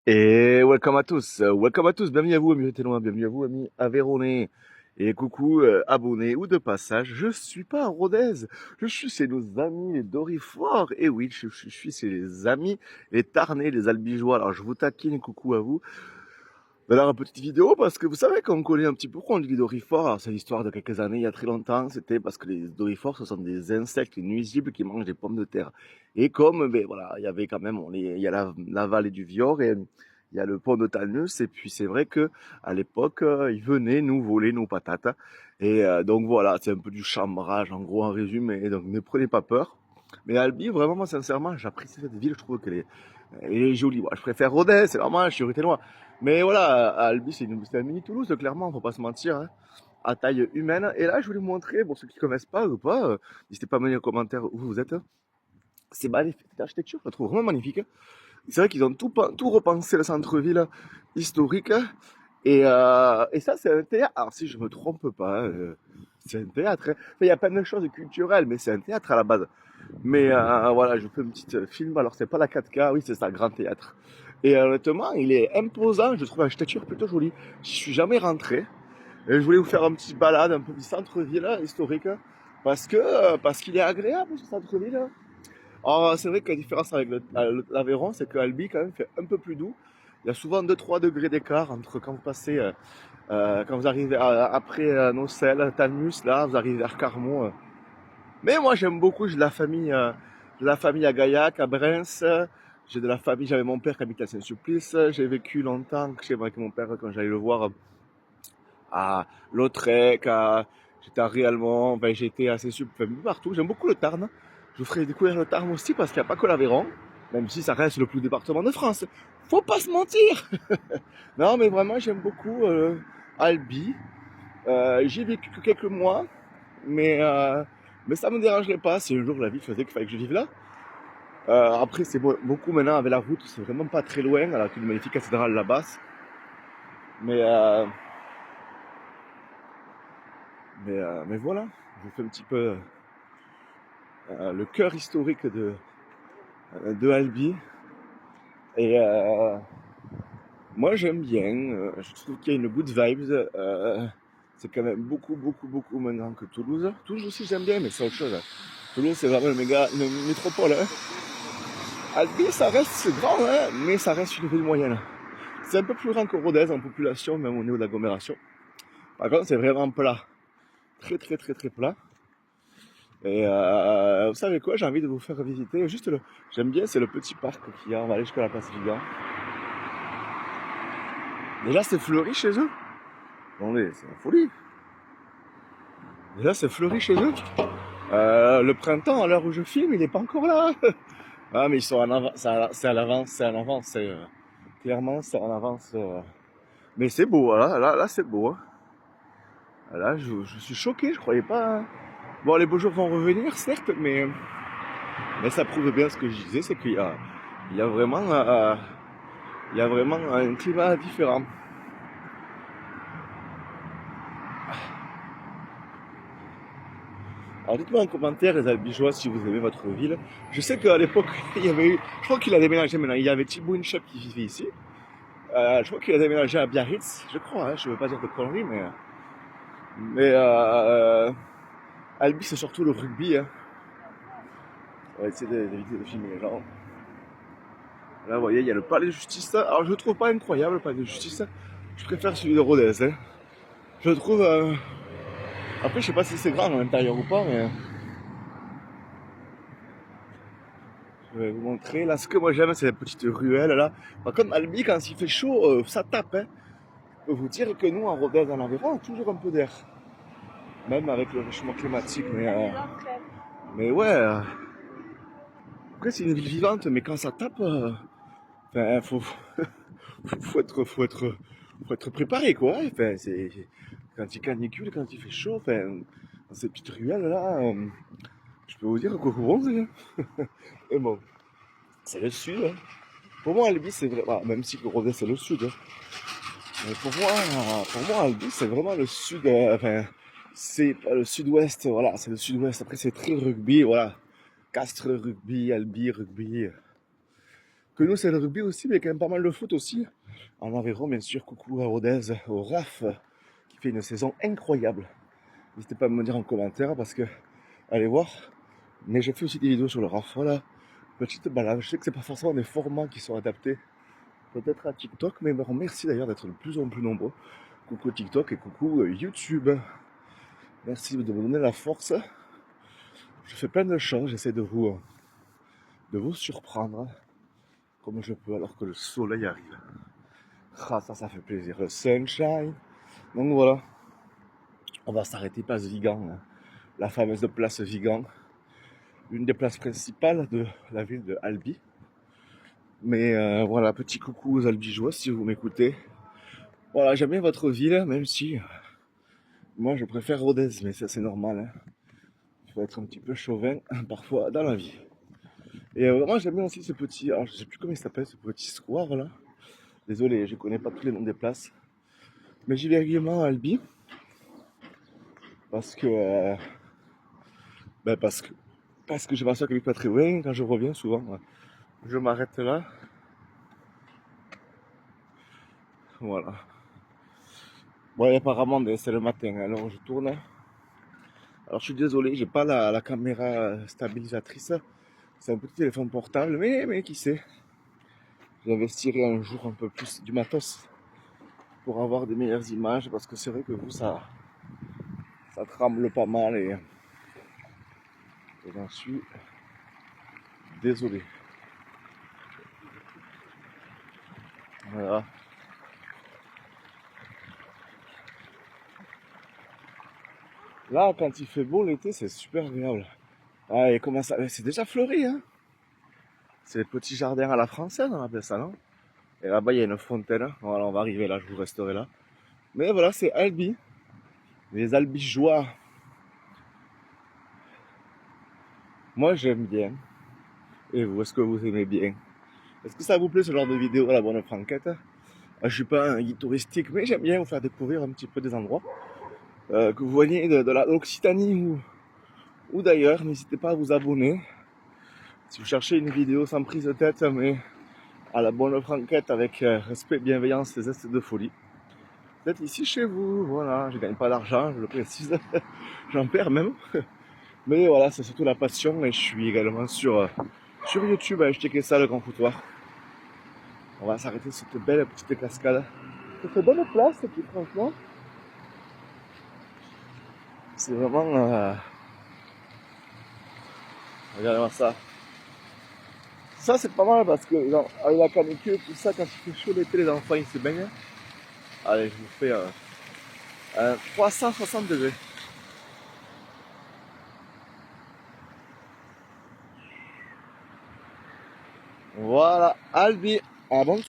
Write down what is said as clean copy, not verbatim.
Et welcome à tous, bienvenue à vous amis ténois, bienvenue à vous amis Aveyronnais, et coucou abonnés ou de passage, je suis pas à Rodez, je suis chez nos amis les Dorifort, et oui, je suis chez les amis, les Tarnais, les Albigeois, alors je vous taquine, coucou à vous. Alors, une petite vidéo, parce que vous savez qu'on connaît un petit peu pourquoi on dit les Dorifort, alors c'est l'histoire de quelques années, il y a très longtemps, c'était parce que les Dorifort, ce sont des insectes nuisibles qui mangent des pommes de terre. Et comme, ben voilà, il y avait quand même, il y a la vallée du Vior, et il y a le pont de Talnus, et puis c'est vrai que à l'époque, ils venaient nous voler nos patates. Et donc voilà, c'est un peu du chambrage, en gros, en résumé, et donc ne prenez pas peur. Mais Albi, vraiment, moi, sincèrement, j'apprécie cette ville, je trouve elle est jolie. Moi, je préfère Rodez, c'est normal, je suis ruténois. Mais voilà, Albi, c'est un mini Toulouse, clairement, faut pas se mentir, hein, à taille humaine. Et là, je voulais vous montrer, pour ceux qui connaissent pas ou pas, n'hésitez pas à me dire en commentaire où vous êtes. C'est magnifique, cette architecture, je la trouve vraiment magnifique. C'est vrai qu'ils ont tout repensé le centre-ville historique. Et ça, c'est un théâtre. Alors, si je me trompe pas, c'est un théâtre, hein. Enfin, il y a plein de choses culturelles, mais c'est un théâtre à la base. Mais voilà, je fais un petit film. Alors, c'est pas la 4K, oui, c'est ça, grand théâtre. Et honnêtement, il est imposant. Je trouve l'architecture plutôt jolie. Je suis jamais rentré. Et je voulais vous faire un petit balade, un peu du centre-ville historique, parce qu'il est agréable, ce centre-ville. Alors, c'est vrai que la différence avec l'Aveyron, c'est que Albi, quand même, fait un peu plus doux. Il y a souvent 2-3 degrés d'écart entre quand vous passez, quand vous arrivez après Nocelles, Talmus, là, vous arrivez vers Carmont. Mais moi, j'aime beaucoup, j'ai de la famille à Gaillac, à Brens. J'ai de la famille, j'avais mon père qui habitait à Saint-Sulpice. J'ai vécu longtemps chez avec mon père quand j'allais le voir à Lautrec, j'étais à Réalmont, enfin, j'étais assez enfin, partout. J'aime beaucoup le Tarn. Je vous ferai découvrir le Tarn aussi parce qu'il n'y a pas que l'Aveyron, même si ça reste le plus département de France. Faut pas se mentir. Non, mais vraiment, j'aime beaucoup Albi. J'y ai vécu que quelques mois, mais, euh, mais ça me dérangerait pas si un jour la vie faisait qu'il fallait que je vive là. Après, c'est beaucoup maintenant avec la route, c'est vraiment pas très loin, avec une magnifique cathédrale là-bas. Mais, euh, mais voilà, je vous fais un petit peu le cœur historique de Albi. Et moi j'aime bien, je trouve qu'il y a une good vibes. C'est quand même beaucoup maintenant que Toulouse. Toulouse aussi j'aime bien, mais c'est autre chose, hein. Toulouse c'est vraiment une métropole, hein. Albi ça reste grand, hein, mais ça reste une ville moyenne. C'est un peu plus grand que Rodez en population, même au niveau de l'agglomération. Par contre c'est vraiment plat. Très plat. Et vous savez quoi, j'ai envie de vous faire visiter juste j'aime bien, c'est le petit parc qu'il y a, on va aller jusqu'à la place Vigan. Déjà c'est fleuri chez eux. Attendez, c'est la folie. Déjà c'est fleuri chez eux. Le printemps, à l'heure où je filme, il n'est pas encore là. Ah mais ils sont en avance, c'est à l'avance, c'est en avance, clairement c'est en avance. Mais c'est beau, là c'est beau, hein. Là je suis choqué, je croyais pas, hein. Bon les beaux jours vont revenir certes, mais ça prouve bien ce que je disais, c'est il y a vraiment il y a vraiment un climat différent. Alors dites-moi en commentaire les Albigeois si vous aimez votre ville. Je sais qu'à l'époque, il y avait eu, je crois qu'il a déménagé maintenant, il y avait Thibaut Inchep qui vivait ici. Je crois qu'il a déménagé à Biarritz, je crois, hein, je ne veux pas dire de conneries, mais Albi c'est surtout le rugby, hein. On va essayer d'éviter de filmer les gens. Là vous voyez, il y a le palais de justice. Alors je le trouve pas incroyable le palais de justice. Je préfère celui de Rodez, hein. Je le trouve... Après je sais pas si c'est grand à l'intérieur ou pas, mais... Je vais vous montrer. Là, ce que moi j'aime, c'est la petite ruelle là. Par contre, Albi, quand il fait chaud, ça tape, hein. Je peux vous dire que nous, en Rodez, en Aveyron, on a toujours un peu d'air. Même avec le réchauffement climatique. Mais ouais, après, c'est une ville vivante, mais quand ça tape, enfin, faut être préparé, quoi. Enfin, quand il canicule, quand il fait chaud, enfin, dans ces petites ruelles là, je peux vous dire que vous bronzez, hein. Et bon, c'est le sud, hein. Pour moi, Albi, c'est vrai, bah, même si le Rodez, c'est le sud, hein. Mais pour moi, Albi, c'est vraiment le sud, enfin, c'est pas le sud-ouest, voilà, c'est le sud-ouest. Après, c'est très rugby, voilà. Castres rugby, Albi rugby. que nous c'est le rugby aussi, mais il y a quand même pas mal de foot aussi. En Aveyron, bien sûr, coucou à Rodez, au RAF, qui fait une saison incroyable. N'hésitez pas à me dire en commentaire parce que, allez voir. Mais j'ai fait aussi des vidéos sur le RAF, voilà. Petite balade, je sais que c'est pas forcément des formats qui sont adaptés peut-être à TikTok, mais merci d'ailleurs d'être de plus en plus nombreux. Coucou TikTok et coucou YouTube. Merci de me donner la force. Je fais plein de choses, j'essaie de vous surprendre comme je peux alors que le soleil arrive. Ah, ça fait plaisir, le sunshine. Donc voilà, on va s'arrêter place Vigan, hein. La fameuse place Vigan, une des places principales de la ville de Albi. Mais voilà, petit coucou aux Albigeois si vous m'écoutez. Voilà, j'aime bien votre ville, même si moi je préfère Rodez, mais ça c'est normal, hein. Il faut être un petit peu chauvin parfois dans la vie. Et moi j'aime bien aussi ce petit, alors je sais plus comment il s'appelle, ce petit square là. Désolé, je connais pas tous les noms des places. Mais j'y vais régulièrement à Albi. Parce que, ben parce que j'ai ma soeur qui habite pas très loin. Quand je reviens souvent, je m'arrête là. Voilà. Bon, apparemment c'est le matin, alors je tourne. Alors je suis désolé, j'ai pas la caméra stabilisatrice. C'est un petit téléphone portable, mais qui sait. J'investirai un jour un peu plus du matos pour avoir des meilleures images parce que c'est vrai que vous ça tremble pas mal et j'en suis désolé. Voilà. Là quand il fait beau l'été c'est super agréable. Ah et comment ça. C'est déjà fleuri hein. C'est les petits jardins à la française on appelle ça non. Et là-bas il y a une fontaine. Voilà on va arriver là, je vous resterai là. Mais voilà c'est Albi. Les Albigeois. Moi j'aime bien. Et vous, est-ce que vous aimez bien? Est-ce que ça vous plaît ce genre de vidéo à la bonne franquette? Je suis pas un guide touristique, mais j'aime bien vous faire découvrir un petit peu des endroits. Que vous voyez de l'Occitanie ou d'ailleurs, n'hésitez pas à vous abonner. Si vous cherchez une vidéo sans prise de tête, mais à la bonne franquette avec respect, bienveillance et zeste de folie. Vous êtes ici chez vous, voilà, je gagne pas d'argent, je le précise, j'en perds même. Mais voilà, c'est surtout la passion et je suis également sur YouTube à checker ça, le grand foutoir. On va s'arrêter sur cette belle petite cascade. Ça fait bonne place et puis franchement, c'est vraiment... regardez-moi ça. Ça c'est pas mal parce que genre, avec la canicule, tout ça, quand il fait chaud l'été, les enfants ils se baignent. Allez, je vous fais un 360 degrés. Voilà, Albi. Ah bon